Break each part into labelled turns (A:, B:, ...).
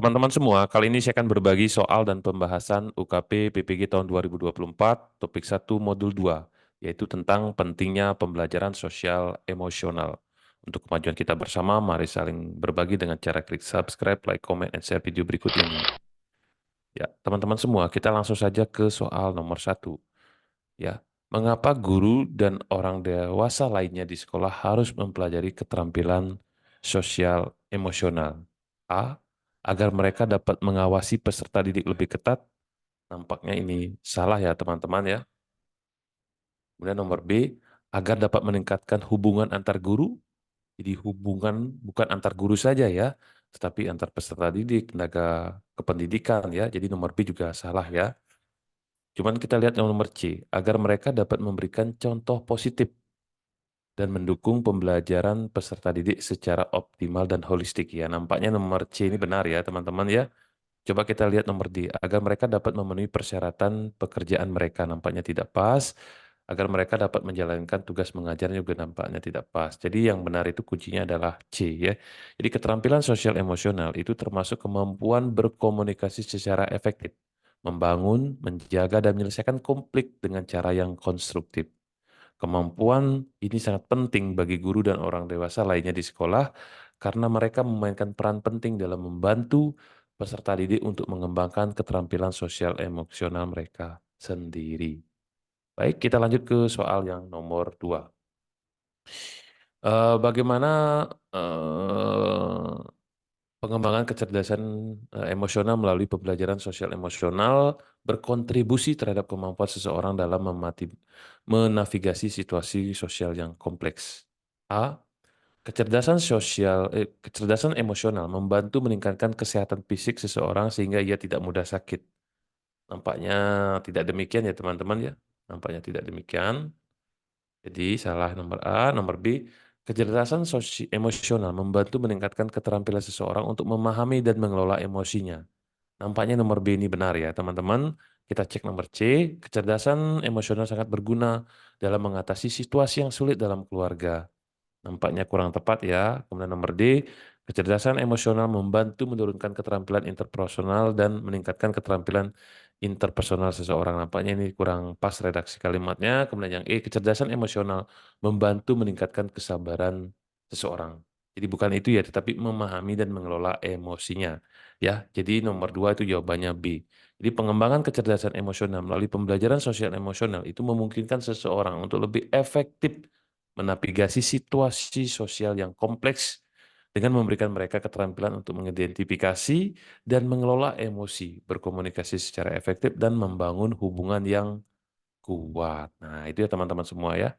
A: Teman-teman semua, kali ini saya akan berbagi soal dan pembahasan UKP PPG tahun 2024, topik 1 modul 2, yaitu tentang pentingnya pembelajaran sosial emosional. Untuk kemajuan kita bersama, mari saling berbagi dengan cara klik subscribe, like, comment, and share video berikut ini. Ya, teman-teman semua, kita langsung saja ke soal nomor 1. Ya, mengapa guru dan orang dewasa lainnya di sekolah harus mempelajari keterampilan sosial emosional? A. Agar mereka dapat mengawasi peserta didik lebih ketat. Nampaknya ini salah ya teman-teman ya. Kemudian nomor B. Agar dapat meningkatkan hubungan antar guru. Jadi hubungan bukan antar guru saja ya, tetapi antar peserta didik, tenaga kependidikan ya. Jadi nomor B juga salah ya. Cuman kita lihat yang nomor C, agar mereka dapat memberikan contoh positif dan mendukung pembelajaran peserta didik secara optimal dan holistik ya. Nampaknya nomor C ini benar ya teman-teman ya. Coba kita lihat nomor D, agar mereka dapat memenuhi persyaratan pekerjaan mereka. Nampaknya tidak pas. Agar mereka dapat menjalankan tugas mengajarnya juga nampaknya tidak pas. Jadi yang benar itu kuncinya adalah C ya. Jadi keterampilan sosial emosional itu termasuk kemampuan berkomunikasi secara efektif, membangun, menjaga, dan menyelesaikan konflik dengan cara yang konstruktif. Kemampuan ini sangat penting bagi guru dan orang dewasa lainnya di sekolah karena mereka memainkan peran penting dalam membantu peserta didik untuk mengembangkan keterampilan sosial emosional mereka sendiri. Baik, kita lanjut ke soal yang nomor 2. Bagaimana eh, pengembangan kecerdasan emosional melalui pembelajaran sosial emosional berkontribusi terhadap kemampuan seseorang dalam menavigasi situasi sosial yang kompleks. A. Kecerdasan emosional membantu meningkatkan kesehatan fisik seseorang sehingga ia tidak mudah sakit. Nampaknya tidak demikian ya teman-teman ya. Nampaknya tidak demikian. Jadi salah nomor A, nomor B, emosional membantu meningkatkan keterampilan seseorang untuk memahami dan mengelola emosinya. Nampaknya nomor B ini benar ya teman-teman. Kita cek nomor C, kecerdasan emosional sangat berguna dalam mengatasi situasi yang sulit dalam keluarga. Nampaknya kurang tepat ya. Kemudian nomor D, kecerdasan emosional membantu menurunkan keterampilan interpersonal dan meningkatkan keterampilan interpersonal seseorang. Nampaknya ini kurang pas redaksi kalimatnya. Kemudian yang E, kecerdasan emosional membantu meningkatkan kesabaran seseorang. Jadi bukan itu ya, tetapi memahami dan mengelola emosinya. Ya, jadi nomor 2 itu jawabannya B. Jadi pengembangan kecerdasan emosional melalui pembelajaran sosial emosional itu memungkinkan seseorang untuk lebih efektif menavigasi situasi sosial yang kompleks dengan memberikan mereka keterampilan untuk mengidentifikasi dan mengelola emosi, berkomunikasi secara efektif, dan membangun hubungan yang kuat. Nah, itu ya teman-teman semua ya.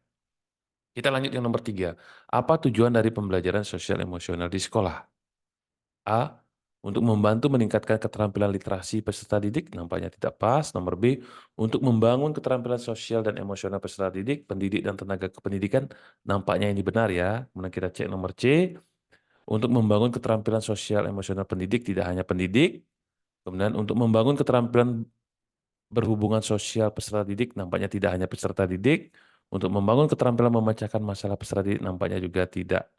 A: Kita lanjut yang nomor 3. Apa tujuan dari pembelajaran sosial emosional di sekolah? A. Untuk membantu meningkatkan keterampilan literasi peserta didik, nampaknya tidak pas. Nomor B. Untuk membangun keterampilan sosial dan emosional peserta didik, pendidik, dan tenaga kependidikan, nampaknya ini benar ya. Kemudian kita cek nomor C. Untuk membangun keterampilan sosial emosional pendidik, tidak hanya pendidik. Kemudian untuk membangun keterampilan berhubungan sosial peserta didik, nampaknya tidak hanya peserta didik. Untuk membangun keterampilan memecahkan masalah peserta didik, nampaknya juga tidak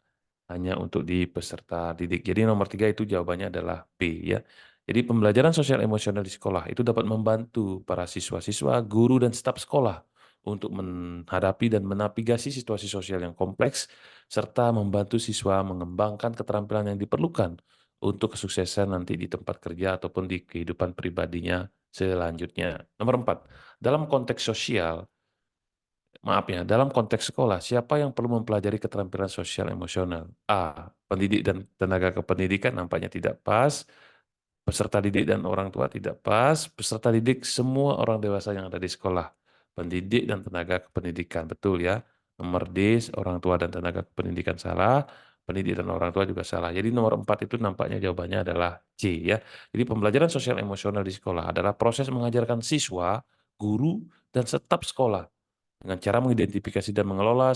A: hanya untuk di peserta didik. Jadi nomor 3 itu jawabannya adalah B ya. Jadi pembelajaran sosial emosional di sekolah itu dapat membantu para siswa-siswa, guru, dan staf sekolah untuk menghadapi dan menavigasi situasi sosial yang kompleks, serta membantu siswa mengembangkan keterampilan yang diperlukan untuk kesuksesan nanti di tempat kerja ataupun di kehidupan pribadinya selanjutnya. Nomor 4, dalam konteks sosial, maaf ya, dalam konteks sekolah, siapa yang perlu mempelajari keterampilan sosial emosional? A. Pendidik dan tenaga kependidikan nampaknya tidak pas. Peserta didik dan orang tua tidak pas. Peserta didik semua orang dewasa yang ada di sekolah. Pendidik dan tenaga kependidikan, betul ya. Nomor D, orang tua dan tenaga kependidikan salah. Pendidik dan orang tua juga salah. Jadi nomor 4 itu nampaknya jawabannya adalah C ya. Jadi pembelajaran sosial emosional di sekolah adalah proses mengajarkan siswa, guru, dan staf sekolah dengan cara mengidentifikasi dan mengelola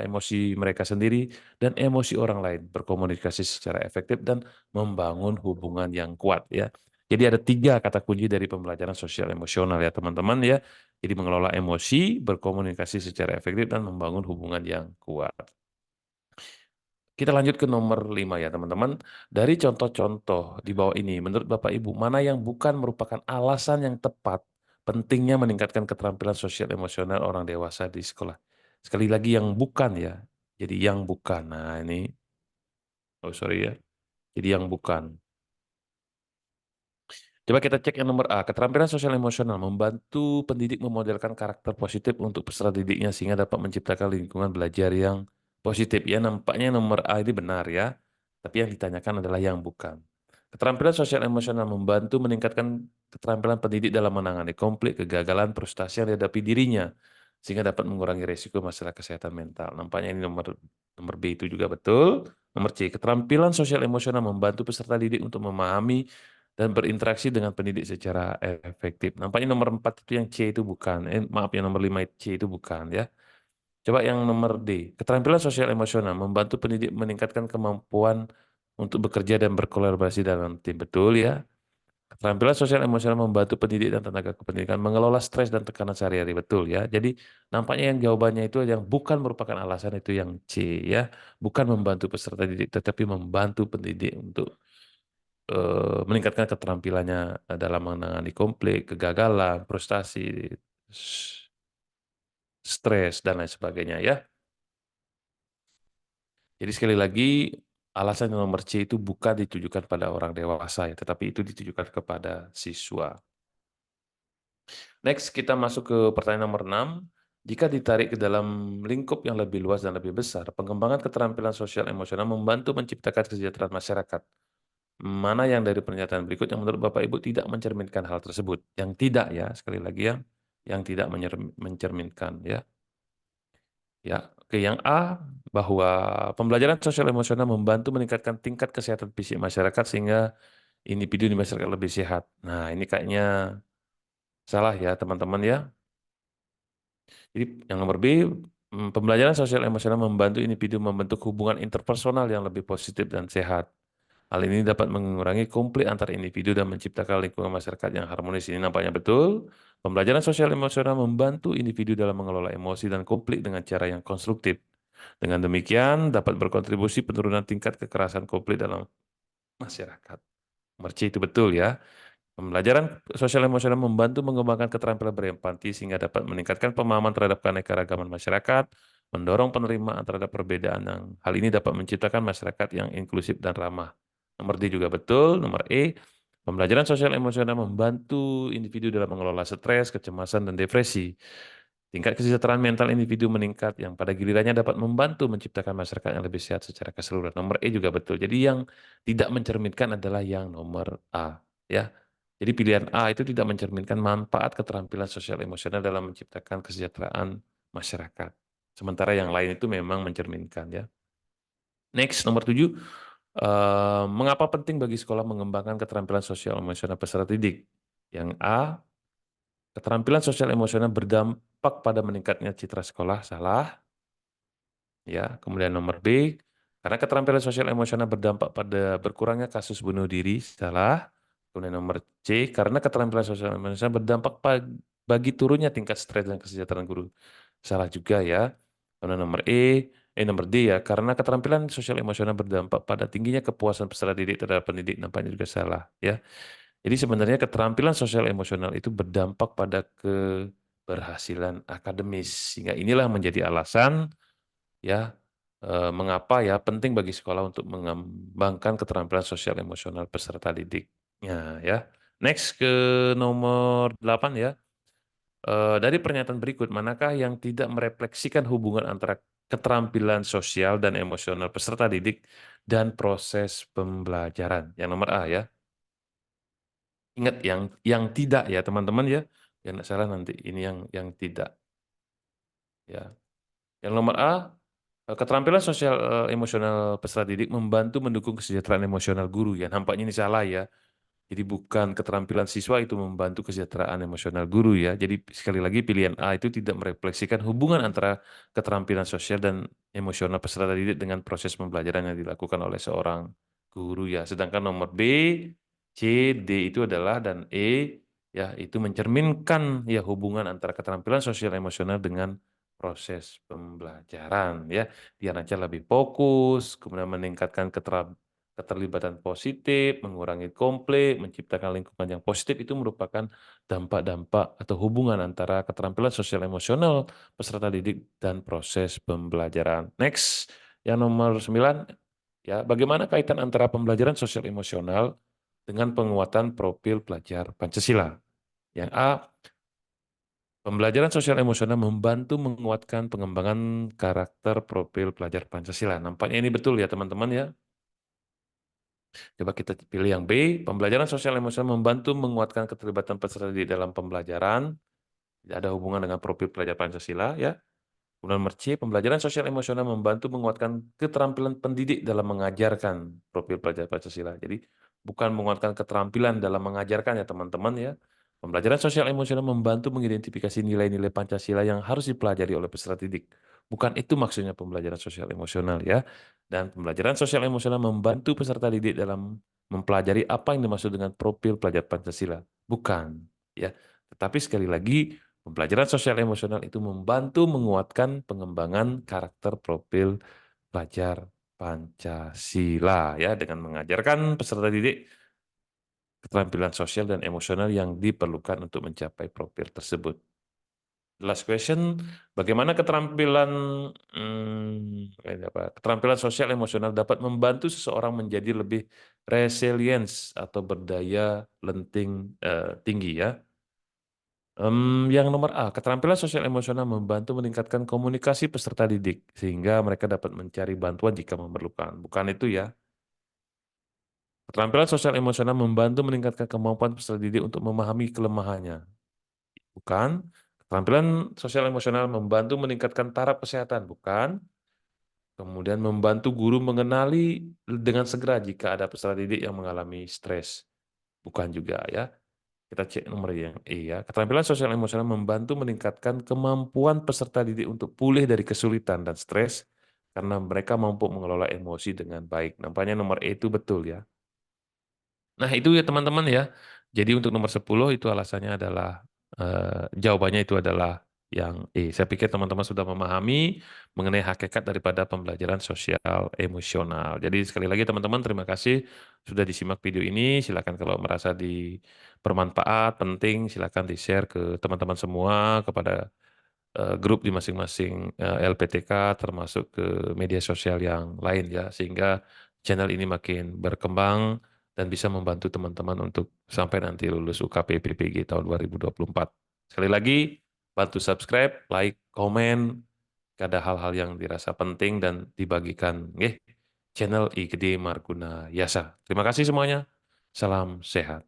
A: emosi mereka sendiri dan emosi orang lain, berkomunikasi secara efektif dan membangun hubungan yang kuat ya. Jadi ada 3 kata kunci dari pembelajaran sosial emosional ya teman-teman ya. Jadi mengelola emosi, berkomunikasi secara efektif dan membangun hubungan yang kuat. Kita lanjut ke nomor 5 ya teman-teman. Dari contoh-contoh di bawah ini, menurut Bapak Ibu, mana yang bukan merupakan alasan yang tepat pentingnya meningkatkan keterampilan sosial emosional orang dewasa di sekolah? Sekali lagi yang bukan ya. Jadi yang bukan. Nah ini, oh sorry ya. Jadi yang bukan. Coba kita cek yang nomor A. Keterampilan sosial emosional membantu pendidik memodelkan karakter positif untuk peserta didiknya sehingga dapat menciptakan lingkungan belajar yang positif. Ya, nampaknya nomor A ini benar ya. Tapi yang ditanyakan adalah yang bukan. Keterampilan sosial emosional membantu meningkatkan keterampilan pendidik dalam menangani konflik, kegagalan, frustasi yang dihadapi dirinya sehingga dapat mengurangi risiko masalah kesehatan mental. Nampaknya ini nomor nomor B itu juga betul. Nomor C, keterampilan sosial emosional membantu peserta didik untuk memahami dan berinteraksi dengan pendidik secara efektif. Nampaknya nomor 4 itu yang C itu bukan. Maaf ya nomor 5 C itu bukan ya. Coba yang nomor D. Keterampilan sosial emosional membantu pendidik meningkatkan kemampuan untuk bekerja dan berkolaborasi dalam tim. Betul ya. Keterampilan sosial emosional membantu pendidik dan tenaga kependidikan mengelola stres dan tekanan sehari-hari. Betul ya. Jadi nampaknya yang jawabannya itu yang bukan merupakan alasan itu yang C ya. Bukan membantu peserta didik tetapi membantu pendidik untuk meningkatkan keterampilannya dalam menangani konflik, kegagalan, frustasi, stres, dan lain sebagainya ya. Jadi sekali lagi, alasan yang nomor C itu bukan ditujukan pada orang dewasa ya, tetapi itu ditujukan kepada siswa. Next, kita masuk ke pertanyaan nomor 6. Jika ditarik ke dalam lingkup yang lebih luas dan lebih besar, pengembangan keterampilan sosial emosional membantu menciptakan kesejahteraan masyarakat. Mana yang dari pernyataan berikut yang menurut Bapak Ibu tidak mencerminkan hal tersebut? Yang tidak ya, sekali lagi ya, yang tidak mencerminkan ya. Ya, oke yang A bahwa pembelajaran sosial emosional membantu meningkatkan tingkat kesehatan fisik masyarakat sehingga individu di masyarakat lebih sehat. Nah, ini kayaknya salah ya, teman-teman ya. Jadi yang nomor B, pembelajaran sosial emosional membantu individu membentuk hubungan interpersonal yang lebih positif dan sehat. Hal ini dapat mengurangi konflik antar individu dan menciptakan lingkungan masyarakat yang harmonis. Ini nampaknya betul. Pembelajaran sosial emosional membantu individu dalam mengelola emosi dan konflik dengan cara yang konstruktif. Dengan demikian, dapat berkontribusi penurunan tingkat kekerasan konflik dalam masyarakat. Nomor C itu betul ya. Pembelajaran sosial emosional membantu mengembangkan keterampilan berempati sehingga dapat meningkatkan pemahaman terhadap keanekaragaman masyarakat, mendorong penerimaan terhadap perbedaan yang hal ini dapat menciptakan masyarakat yang inklusif dan ramah. Nomor D juga betul. Nomor E, pembelajaran sosial emosional membantu individu dalam mengelola stres, kecemasan, dan depresi. Tingkat kesejahteraan mental individu meningkat yang pada gilirannya dapat membantu menciptakan masyarakat yang lebih sehat secara keseluruhan. Nomor E juga betul. Jadi yang tidak mencerminkan adalah yang nomor A. Ya. Jadi pilihan A itu tidak mencerminkan manfaat keterampilan sosial emosional dalam menciptakan kesejahteraan masyarakat. Sementara yang lain itu memang mencerminkan ya. Next, nomor 7. Mengapa penting bagi sekolah mengembangkan keterampilan sosial emosional peserta didik? Yang A, keterampilan sosial emosional berdampak pada meningkatnya citra sekolah, salah. Ya, kemudian nomor B, karena keterampilan sosial emosional berdampak pada berkurangnya kasus bunuh diri, salah. Kemudian nomor C, karena keterampilan sosial emosional berdampak bagi turunnya tingkat stres dan kesejahteraan guru, salah juga ya. Kemudian nomor D ya, karena keterampilan sosial emosional berdampak pada tingginya kepuasan peserta didik terhadap pendidik, nampaknya juga salah ya. Jadi sebenarnya keterampilan sosial emosional itu berdampak pada keberhasilan akademis, sehingga inilah menjadi alasan ya mengapa ya penting bagi sekolah untuk mengembangkan keterampilan sosial emosional peserta didiknya ya. Next ke nomor 8 ya. Dari pernyataan berikut, manakah yang tidak merefleksikan hubungan antara keterampilan sosial dan emosional peserta didik dan proses pembelajaran? Yang nomor A ya. Ingat yang tidak ya teman-teman ya. Yang salah nanti ini yang tidak ya. Yang nomor A, keterampilan sosial emosional peserta didik membantu mendukung kesejahteraan emosional guru ya. Nampaknya ini salah ya. Jadi bukan keterampilan siswa itu membantu kesejahteraan emosional guru ya. Jadi sekali lagi pilihan A itu tidak merefleksikan hubungan antara keterampilan sosial dan emosional peserta didik dengan proses pembelajaran yang dilakukan oleh seorang guru ya. Sedangkan nomor B, C, D itu adalah dan E ya itu mencerminkan ya hubungan antara keterampilan sosial emosional dengan proses pembelajaran ya, biar aja lebih fokus, kemudian meningkatkan keterlibatan positif, mengurangi konflik, menciptakan lingkungan yang positif itu merupakan dampak-dampak atau hubungan antara keterampilan sosial emosional peserta didik dan proses pembelajaran. Next, yang nomor 9, ya, bagaimana kaitan antara pembelajaran sosial emosional dengan penguatan profil pelajar Pancasila? Yang A, pembelajaran sosial emosional membantu menguatkan pengembangan karakter profil pelajar Pancasila. Nampaknya ini betul ya teman-teman ya. Coba kita pilih yang B, pembelajaran sosial emosional membantu menguatkan keterlibatan peserta didik dalam pembelajaran. Tidak ada hubungan dengan profil pelajar Pancasila ya. Kemudian nomor C, pembelajaran sosial emosional membantu menguatkan keterampilan pendidik dalam mengajarkan profil pelajar Pancasila. Jadi bukan menguatkan keterampilan dalam mengajarkan ya teman-teman ya. Pembelajaran sosial emosional membantu mengidentifikasi nilai-nilai Pancasila yang harus dipelajari oleh peserta didik. Bukan itu maksudnya pembelajaran sosial emosional ya. Dan pembelajaran sosial emosional membantu peserta didik dalam mempelajari apa yang dimaksud dengan profil pelajar Pancasila. Bukan ya. Tetapi sekali lagi pembelajaran sosial emosional itu membantu menguatkan pengembangan karakter profil pelajar Pancasila ya dengan mengajarkan peserta didik keterampilan sosial dan emosional yang diperlukan untuk mencapai profil tersebut. Last question, bagaimana keterampilan sosial emosional dapat membantu seseorang menjadi lebih resilience atau berdaya lenting tinggi ya? Yang nomor A, keterampilan sosial emosional membantu meningkatkan komunikasi peserta didik sehingga mereka dapat mencari bantuan jika memerlukan. Bukan itu ya. Keterampilan sosial emosional membantu meningkatkan kemampuan peserta didik untuk memahami kelemahannya. Bukan. Keterampilan sosial emosional membantu meningkatkan taraf kesehatan. Bukan. Kemudian membantu guru mengenali dengan segera jika ada peserta didik yang mengalami stres. Bukan juga ya. Kita cek nomor yang E ya. Keterampilan sosial emosional membantu meningkatkan kemampuan peserta didik untuk pulih dari kesulitan dan stres karena mereka mampu mengelola emosi dengan baik. Nampaknya nomor E itu betul ya. Nah, itu ya teman-teman ya. Jadi untuk nomor 10 itu alasannya adalah jawabannya itu adalah yang E. Saya pikir teman-teman sudah memahami mengenai hakikat daripada pembelajaran sosial emosional. Jadi sekali lagi teman-teman terima kasih sudah disimak video ini. Silakan kalau merasa bermanfaat, penting, silakan di-share ke teman-teman semua, kepada grup di masing-masing LPTK termasuk ke media sosial yang lain ya, sehingga channel ini makin berkembang dan bisa membantu teman-teman untuk sampai nanti lulus UKP PPG tahun 2024. Sekali lagi, bantu subscribe, like, komen, jika ada hal-hal yang dirasa penting dan dibagikan. Channel IGD Marguna Yasa. Terima kasih semuanya. Salam sehat.